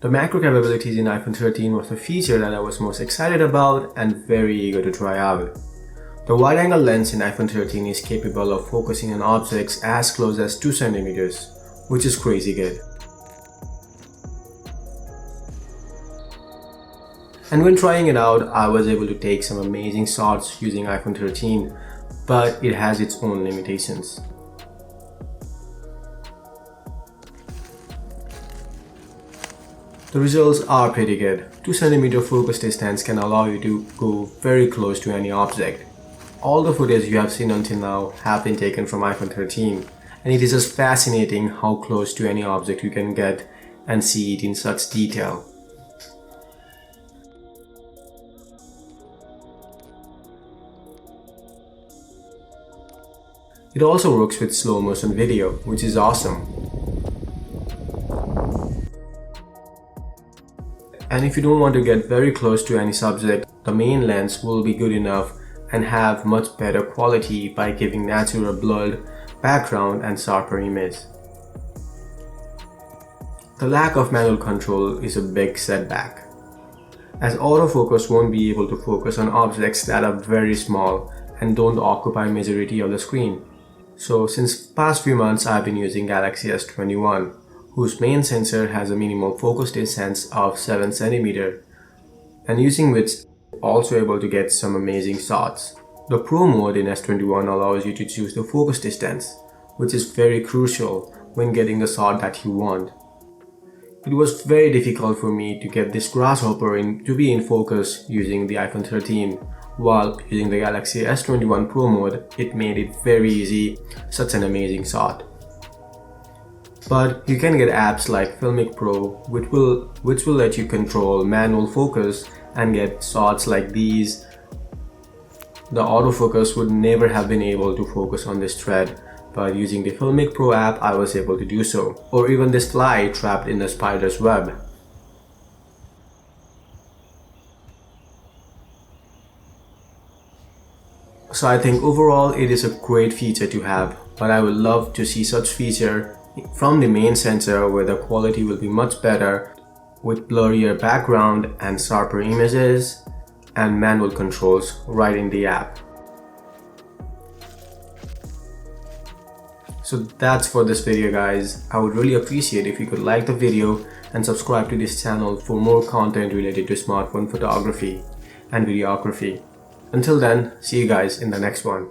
The macro capabilities in iPhone 13 was the feature that I was most excited about and very eager to try out. The wide-angle lens in iPhone 13 is capable of focusing on objects as close as 2 centimeters, which is crazy good. And when trying it out, I was able to take some amazing shots using iPhone 13, but it has its own limitations. The results are pretty good. 2 cm focus distance can allow you to go very close to any object. All the footage you have seen until now have been taken from iPhone 13, and it is just fascinating how close to any object you can get and see it in such detail. It also works with slow motion video, which is awesome. And if you don't want to get very close to any subject, the main lens will be good enough and have much better quality by giving natural blurred background and sharper image. The lack of manual control is a big setback, as autofocus won't be able to focus on objects that are very small and don't occupy majority of the screen. So since past few months I've been using Galaxy S21, whose main sensor has a minimal focus distance of 7 cm, and using which also able to get some amazing shots. The Pro mode in S21 allows you to choose the focus distance, which is very crucial when getting the shot that you want. It was very difficult for me to get this grasshopper to be in focus using the iPhone 13, while using the Galaxy S21 Pro mode, it made it very easy, such an amazing shot. But you can get apps like Filmic Pro which will let you control manual focus and get shots like these. The autofocus would never have been able to focus on this thread, but using the Filmic Pro app I was able to do so. Or even this fly trapped in the spider's web. So I think overall it is a great feature to have, but I would love to see such feature from the main sensor where the quality will be much better with blurrier background and sharper images and manual controls right in the app. So that's for this video guys. I would really appreciate if you could like the video and subscribe to this channel for more content related to smartphone photography and videography. Until then, see you guys in the next one.